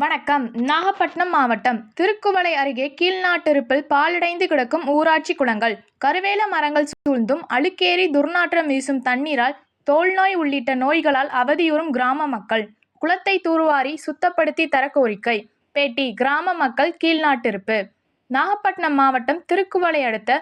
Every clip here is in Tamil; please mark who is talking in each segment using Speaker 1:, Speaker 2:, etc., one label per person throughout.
Speaker 1: வணக்கம். நாகப்பட்டினம் மாவட்டம் திருக்குவளை அருகே கீழ்நாட்டிருப்பில் பாழடைந்து கிடக்கும் ஊராட்சி குளங்கள், கருவேல மரங்கள் சூழ்ந்தும் அழுக்கேறி துர்நாற்றம் வீசும் தண்ணீரால் தோல்நோய் உள்ளிட்ட நோய்களால் அவதியுறும் கிராம மக்கள். குளத்தை தூர்வாரி சுத்தப்படுத்தி தர கோரிக்கை. பேட்டி கிராம மக்கள் கீழ்நாட்டிருப்பு. நாகப்பட்டினம் மாவட்டம் திருக்குவளை அடுத்த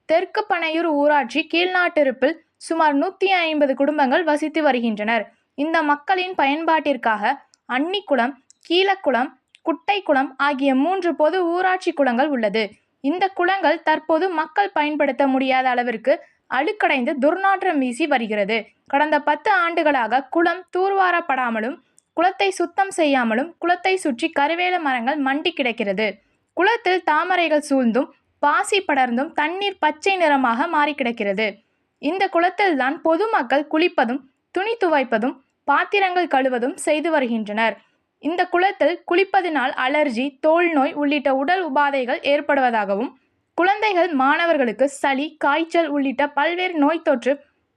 Speaker 1: தெற்கு பனையூர் ஊராட்சி கீழ்நாட்டிருப்பில் சுமார் 150 குடும்பங்கள் வசித்து வருகின்றனர். இந்த மக்களின் பயன்பாட்டிற்காக அன்னிக்குளம், கீழக்குளம், குட்டைக்குளம் ஆகிய 3 பொது ஊராட்சி குளங்கள் உள்ளது. இந்த குளங்கள் தற்போது மக்கள் பயன்படுத்த முடியாத அளவிற்கு அழுக்கடைந்து துர்நாற்றம் வீசி வருகிறது. கடந்த 10 ஆண்டுகளாக குளம் தூர்வாரப்படாமலும், குளத்தை சுத்தம் செய்யாமலும் குளத்தை சுற்றி கருவேல மரங்கள் மண்டி கிடக்கிறது. குளத்தில் தாமரைகள் சூழ்ந்தும் பாசி படர்ந்தும் தண்ணீர் பச்சை நிறமாக மாறி கிடக்கிறது. இந்த குளத்தில்தான் பொதுமக்கள் குளிப்பதும், துணி துவைப்பதும், பாத்திரங்கள் கழுவதும் செய்து வருகின்றனர். இந்த குளத்தில் குளிப்பதினால் அலர்ஜி, தோல் நோய் உள்ளிட்ட உடல் உபாதைகள் ஏற்படுவதாகவும், குழந்தைகள், மாணவர்களுக்கு சளி, காய்ச்சல் உள்ளிட்ட பல்வேறு நோய் தொற்று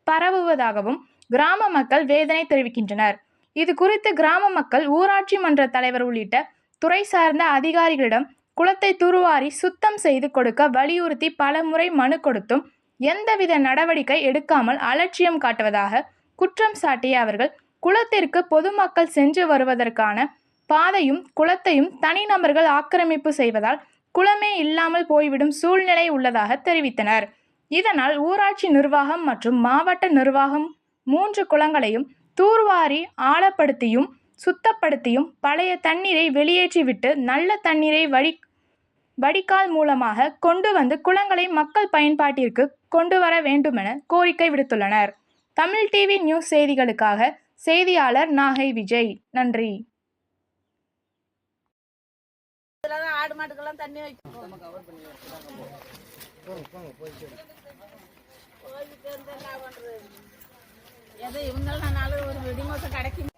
Speaker 1: பரவுவதாகவும் கிராம மக்கள் வேதனை தெரிவிக்கின்றனர். இது குறித்து கிராம மக்கள் ஊராட்சி மன்ற தலைவர் உள்ளிட்ட துறை சார்ந்த அதிகாரிகளிடம் குளத்தை தூர்வாரி சுத்தம் செய்து கொடுக்க வலியுறுத்தி பலமுறை மனு கொடுத்தும் எந்தவித நடவடிக்கை எடுக்காமல் அலட்சியம் காட்டுவதாக குற்றம் சாட்டிய அவர்கள், குளத்திற்கு பொதுமக்கள் சென்று வருவதற்கான பாதையும் குளத்தையும் தனிநபர்கள் ஆக்கிரமிப்பு செய்வதால் குளமே இல்லாமல் போய்விடும் சூழ்நிலை உள்ளதாக தெரிவித்தனர். இதனால் ஊராட்சி நிர்வாகம் மற்றும் மாவட்ட நிர்வாகம் 3 குளங்களையும் தூர்வாரி ஆழப்படுத்தியும் சுத்தப்படுத்தியும் பழைய தண்ணீரை வெளியேற்றிவிட்டு நல்ல தண்ணீரை வடிகால் மூலமாக கொண்டு வந்து குளங்களை மக்கள் பயன்பாட்டிற்கு கொண்டு வர வேண்டுமென கோரிக்கை விடுத்துள்ளனர். தமிழ் டிவி நியூஸ் செய்திகளுக்காக செய்தியாளர் நாகை விஜய். நன்றி.
Speaker 2: ஆடு மாட்டுக்கெல்லாம் தண்ணி எதை இவங்கெல்லாம் நாளும் ஒரு வெடிமோசம் கிடைக்கும்.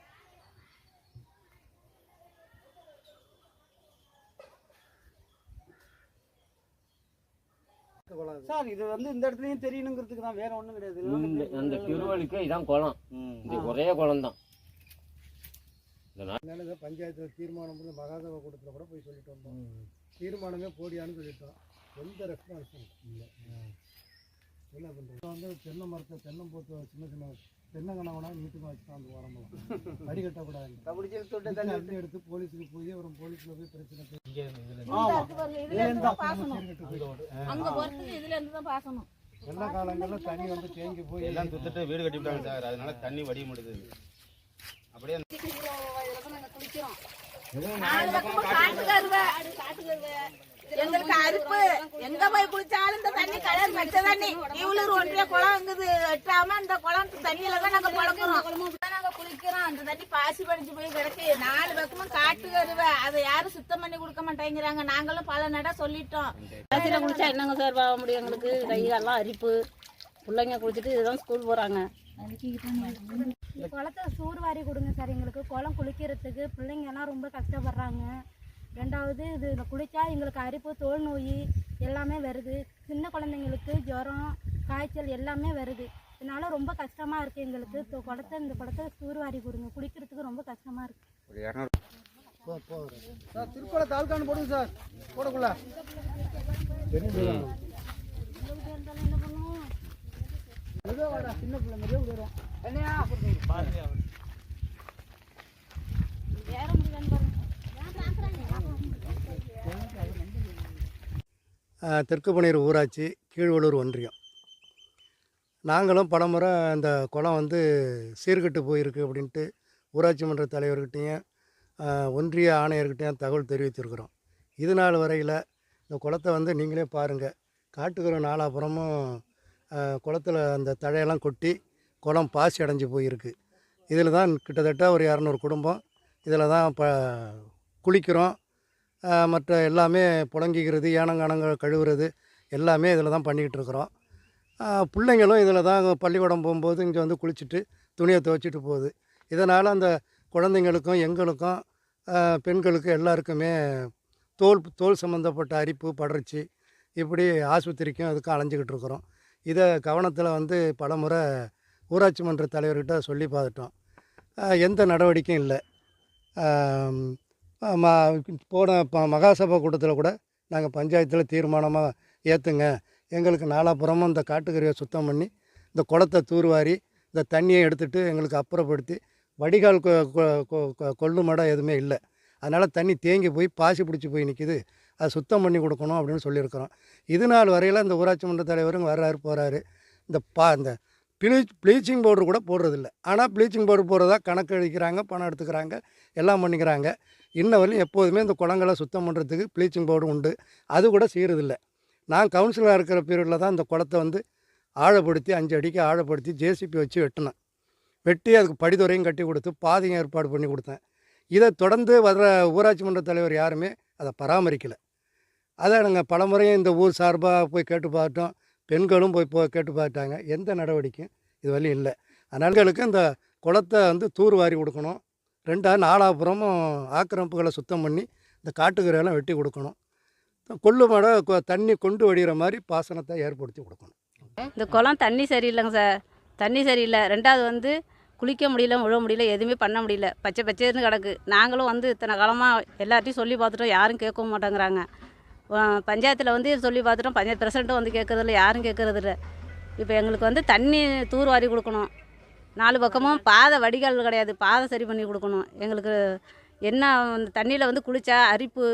Speaker 3: சார் இது இந்த இடத்துலயும் தெரியணுங்கிறதுக்கு தான், வேற ஒண்ணும் கிடையாது.
Speaker 4: அந்த திருவள்ளிக்கு இதான் குளம், இது ஒரே குளம் தான்.
Speaker 3: பஞ்சாயத்துல தீர்மானம் பண்ணி மகாசபா கூட்டத்தில் கூட போய் சொல்லிட்டு வந்தோம். தீர்மானமே போடியான்னு சொல்லிட்டோம். எந்த ரெஸ்பான்ஸும் இல்லை. என்ன பண்ணுறது தென்னை மரத்தை தென்னம்போத்து சின்ன சின்ன தென்னங்கனவனா நீட்டுமா வச்சுதான் அந்த உரமெல்லாம் வடிகட்டக்கூடாது. தண்ணி எடுத்து போலீஸுக்கு போய் ஒரு போலீஸ்ல போய் பிரச்சனை எல்லா காலங்களிலும் தண்ணி தேங்கி போய்
Speaker 5: எல்லாம் துத்துட்டு வீடு கட்டி விட்டாங்க சார். அதனால தண்ணி வடிய முடியுது. அப்படியே
Speaker 2: எங்களுக்கு அறுப்பு எங்க போய் குளிச்சாலும் இந்த தண்ணி கலர் மெச்ச தண்ணி. இவ்வளவு ஒன்றிய குளம் இருக்குது வெட்டாம இந்த குளம் தண்ணியில தான் நாங்க பழக்கிறோம். நாங்க குளிக்கிறோம். அந்த தண்ணி பாசி படிச்சு போய் கிடக்கு. 4 பக்கமும் காட்டு கருவை. அதை யாரும் சுத்தம் பண்ணி கொடுக்க மாட்டேங்கிறாங்க. நாங்களும் பல நட சொல்லிட்டோம்.
Speaker 6: காசில குளிச்சா என்னங்க சார் ஆக முடியும்? எங்களுக்கு கையெல்லாம் அரிப்பு. பிள்ளைங்க குளிச்சுட்டு இதுதான் ஸ்கூல் போறாங்க.
Speaker 7: இந்த குளத்தை சூர்வாரி கொடுங்க சார். எங்களுக்கு குளம் குளிக்கிறதுக்கு பிள்ளைங்க எல்லாம் ரொம்ப கஷ்டப்படுறாங்க. 2வது இது குளிச்சா எங்களுக்கு அரிப்பு, தோல் நோய் எல்லாமே வருது. சின்ன குழந்தைங்களுக்கு ஜுரம், காய்ச்சல் எல்லாமே வருது. இதனால ரொம்ப கஷ்டமா இருக்கு எங்களுக்கு. இந்த குளத்தை சூர்வாரி கொடுங்க. குளிக்கிறதுக்கு ரொம்ப கஷ்டமா இருக்கு.
Speaker 3: திருக்குள தாழ்கான்னு போடுங்க சார். போடக்குள்ள சின்ன பிள்ளை மாதிரியே விடுறோம். தெற்கு பனையூர் ஊராட்சி கீழ்வளூர் ஒன்றியம். நாங்களும் பலமுறை அந்த குளம் சீர்கெட்டு போயிருக்கு அப்படின்ட்டு ஊராட்சி மன்ற தலைவர்கிட்டையும் ஒன்றிய ஆணையர்கிட்டையும் தகவல் தெரிவித்திருக்கிறோம். இது நாள் வரையில் இந்த குளத்தை நீங்களே பாருங்கள். காட்டுக்கிற நாலாப்புறமும் குளத்தில் அந்த தழையெல்லாம் கொட்டி குளம் பாசி அடைஞ்சு போயிருக்கு. இதில் தான் கிட்டத்தட்ட ஒரு 200 குடும்பம் இதில் தான் குளிக்கிறோம். மற்ற எல்லாமே புழங்கிக்கிறது, ஏனங்கானங்கள் கழுவுறது எல்லாமே இதில் தான் பண்ணிக்கிட்டு இருக்கிறோம். பிள்ளைங்களும் இதில் தான் பள்ளிக்கூடம் போகும்போது இங்கே குளிச்சுட்டு துணியை துவைச்சிட்டு போகுது. இதனால் அந்த குழந்தைங்களுக்கும் எங்களுக்கும் பெண்களுக்கு எல்லாருக்குமே தோல் சம்மந்தப்பட்ட அரிப்பு, படர்ச்சி இப்படி ஆஸ்பத்திரிக்கும் அதுக்கும் அலைஞ்சிக்கிட்டு இருக்கிறோம். இதை கவனத்தில் பலமுறை ஊராட்சி மன்ற தலைவர்கிட்ட சொல்லி பார்த்துட்டோம். எந்த நடவடிக்கையும் இல்லை. போன மகாசபா கூட்டத்தில் கூட நாங்கள் பஞ்சாயத்தில் தீர்மானமாக ஏற்றுங்க, எங்களுக்கு நாலாப்புறமும் இந்த காட்டுக்கறியை சுத்தம் பண்ணி இந்த குளத்தை தூர்வாரி இந்த தண்ணியை எடுத்துகிட்டு எங்களுக்கு அப்புறப்படுத்தி வடிகால் கொள்ளு மடம் எதுவுமே இல்லை, அதனால் தண்ணி தேங்கி போய் பாசி பிடிச்சி போய் நிற்கிது, அதை சுத்தம் பண்ணி கொடுக்கணும் அப்படின்னு சொல்லியிருக்கிறோம். இது நாள் வரையில் இந்த ஊராட்சி மன்ற தலைவரும் வர்றாரு போகிறாரு. இந்த ப்ளீச்சிங் பவுடர் கூட போடுறதில்ல. ஆனால் ப்ளீச்சிங் பவுடர் போடுறதா கணக்கு அடிக்கிறாங்க, பணம் எடுத்துக்கிறாங்க, எல்லாம் பண்ணிக்கிறாங்க. இன்ன வரையும் எப்போதுமே இந்த குளங்களை சுத்தம் பண்ணுறதுக்கு ப்ளீச்சிங் பவுடர் உண்டு, அது கூட செய்கிறதில்ல. நான் கவுன்சிலராக இருக்கிற பீரியடில் தான் இந்த குளத்தை வந்து ஆழப்படுத்தி 5 அடிக்கு ஆழப்படுத்தி ஜேசிபி வச்சு வெட்டினேன். வெட்டி அதுக்கு படித்துறையும் கட்டி கொடுத்து பாதையும் ஏற்பாடு பண்ணி கொடுத்தேன். இதை தொடர்ந்து வர்ற ஊராட்சி மன்ற தலைவர் யாருமே அதை பராமரிக்கலை. அதை நாங்கள் பலமுறையும் இந்த ஊர் சார்பாக போய் கேட்டு பார்த்தோம், பெண்களும் போய் கேட்டு பார்த்தாங்க. எந்த நடவடிக்கையும் இது வரையும் இல்லை. அதனால இந்த குளத்தை வந்து தூர் வாரி கொடுக்கணும். 2 நாலாப்புறமும் ஆக்கிரமிப்புகளை சுத்தம் பண்ணி இந்த காட்டுக்கரையெல்லாம் வெட்டி கொடுக்கணும். கொள்ளு மடை தண்ணி கொண்டு வடிகிற மாதிரி பாசனத்தை ஏற்படுத்தி கொடுக்கணும்.
Speaker 6: இந்த குளம் தண்ணி சரியில்லைங்க சார், தண்ணி சரியில்லை. 2வது வந்து குளிக்க முடியல, முழுவ முடியல, எதுவுமே பண்ண முடியல, பச்சை பச்சைன்னு கிடக்கு. நாங்களும் வந்து இத்தனை காலமாக எல்லார்ட்டையும் சொல்லி பார்த்துட்டோம், யாரும் கேட்கவும் மாட்டேங்கிறாங்க. பஞ்சாயத்தில் வந்து சொல்லி பார்த்துட்டோம், பஞ்சாயத்து பிரசிடண்ட்டும் வந்து கேட்குறதில்ல, யாரும் கேட்குறதில்ல. இப்போ எங்களுக்கு வந்து தண்ணி தூர் வாரி கொடுக்கணும். 4 பக்கமும் பாதை வடிகால் கிடையாது, பாதை சரி பண்ணி கொடுக்கணும். எங்களுக்கு என்ன அந்த தண்ணியில் வந்து குளித்தா அரிப்பு,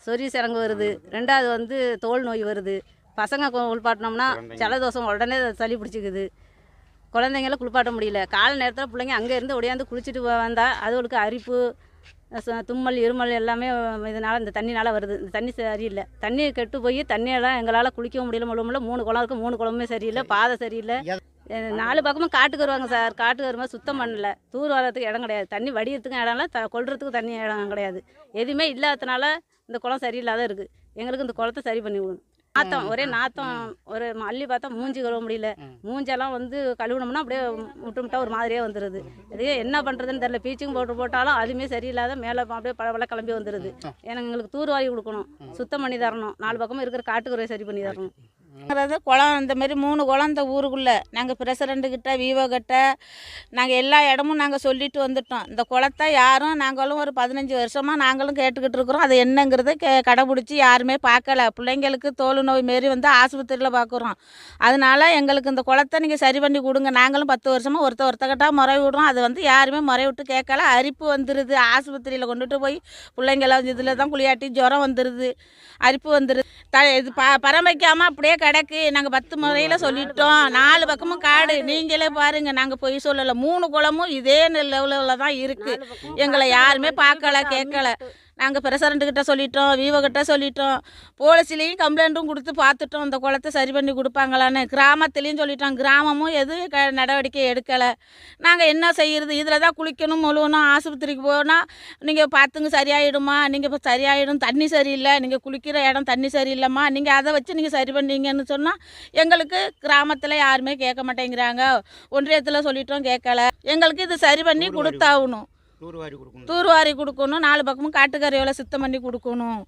Speaker 6: சொறி சிரங்கு வருது. 2வது வந்து தோல் நோய் வருது. பசங்க குளிப்பாட்டினோம்னா ஜலதோஷம் உடனே சளி பிடிச்சிக்குது. குழந்தைங்கள குளிப்பாட்ட முடியல. காலை நேரத்தில் பிள்ளைங்க அங்கேருந்து ஒடியாந்து குளிச்சுட்டு வந்தால் அதுகளுக்கு அரிப்பு, தும்மல், இருமல் எல்லாமே இதனால் இந்த தண்ணினால் வருது. இந்த தண்ணி சரியில்லை, தண்ணி கெட்டு போய் தண்ணியெல்லாம் எங்களால் குளிக்கவும் முடியல, முழுவதும் 3 குளம் இருக்குது, 3 குளமுமே சரியில்லை, பாதை சரியில்லை. 4 பக்கமும் காட்டுக்கு வருவாங்க சார், காட்டுக்கு வரும்போது சுத்தம் பண்ணல, தூர் வரத்துக்கு இடம் கிடையாது, தண்ணி வடிகிறதுக்கும் இடம் இல்லை, கொள்றதுக்கு தண்ணி இடம் கிடையாது, எதுவுமே இல்லாததுனால இந்த குளம் சரியில்லாத இருக்குது. எங்களுக்கு இந்த குளத்தை சரி பண்ணி விடணும். நாத்தம், ஒரே நாத்தம், ஒரு அள்ளி பார்த்தா மூஞ்சி கழுவ முடியல, மூஞ்செல்லாம் வந்து கழுவினோம்னா அப்படியே முட்டா ஒரு மாதிரியே வந்துடுது. இதே என்ன பண்ணுறதுன்னு தெரியல. பீச்சிங் பவுடர் போட்டாலும் அதுவுமே சரியில்லாத மேலே அப்படியே பழ கிளம்பி வந்துடுது. எங்களுக்கு தூர் வாரி கொடுக்கணும், சுத்தம் பண்ணி தரணும், 4 பக்கமும் இருக்கிற காட்டுக்குறையை சரி பண்ணி தரணும்.
Speaker 2: குளம் இந்த மாதிரி 3 குளம் இந்த ஊருக்குள்ளே நாங்கள் பிரசிடண்ட்டுக்கிட்ட, விவோ கிட்ட நாங்கள் எல்லா இடமும் நாங்கள் சொல்லிட்டு வந்துட்டோம். இந்த குளத்தை யாரும், நாங்களும் ஒரு 15 வருஷமாக நாங்களும் கேட்டுக்கிட்டு இருக்கிறோம். அது என்னங்கிறத கடைப்பிடிச்சி யாருமே பார்க்கல. பிள்ளைங்களுக்கு தோல் நோய் மாரி வந்து ஆஸ்பத்திரியில் பார்க்குறோம். அதனால எங்களுக்கு இந்த குளத்தை நீங்கள் சரி பண்ணி கொடுங்க. நாங்களும் 10 வருஷமாக ஒருத்தக்கிட்ட முறை விடுறோம். அது வந்து யாருமே முறை விட்டு கேட்கல. அரிப்பு வந்துடுது, ஆஸ்பத்திரியில் கொண்டுட்டு போய் பிள்ளைங்களாம் இதில் தான் குளியாட்டி ஜுரம் வந்துடுது, அரிப்பு வந்துடுது. இது பராமரிக்காமல் அப்படியே கிடக்கு. நாங்கள் 10 முறையில் சொல்லிட்டோம். 4 பக்கமும் காடு, நீங்களே பாருங்கள், நாங்கள் பொய் சொல்லலை. 3 குளமும் இதே லெவலில் தான் இருக்குது. எங்களை யாருமே பார்க்கல, கேட்கல. நாங்கள் பிரசிடண்ட்டுக்கிட்ட சொல்லிட்டோம், விவோ கிட்ட சொல்லிட்டோம், போலீஸ்லேயும் கம்ப்ளைண்ட்டும் கொடுத்து பார்த்துட்டோம், இந்த குளத்தை சரி பண்ணி கொடுப்பாங்களான்னு. கிராமத்துலேயும் சொல்லிட்டோம், கிராமமும் எதுவும் நடவடிக்கை எடுக்கலை. நாங்கள் என்ன செய்கிறது? இதில் தான் குளிக்கணும், முழுவணும், ஆஸ்பத்திரிக்கு போனால் நீங்கள் பார்த்துங்க சரியாயிடுமா, நீங்கள் இப்போ சரியாயிடும், தண்ணி சரியில்லை, நீங்கள் குளிக்கிற இடம் தண்ணி சரியில்லைம்மா, நீங்கள் அதை வச்சு நீங்கள் சரி பண்ணீங்கன்னு சொன்னால் எங்களுக்கு கிராமத்தில் யாருமே கேட்க மாட்டேங்கிறாங்க. ஒன்றியத்தில் சொல்லிட்டோம், கேட்கல. எங்களுக்கு இது சரி பண்ணி கொடுத்தாகணும், தூர்வாரி கொடுக்கணும், 4 பக்கமும் காட்டுக்கரையோல சுத்தம் பண்ணி கொடுக்கணும்.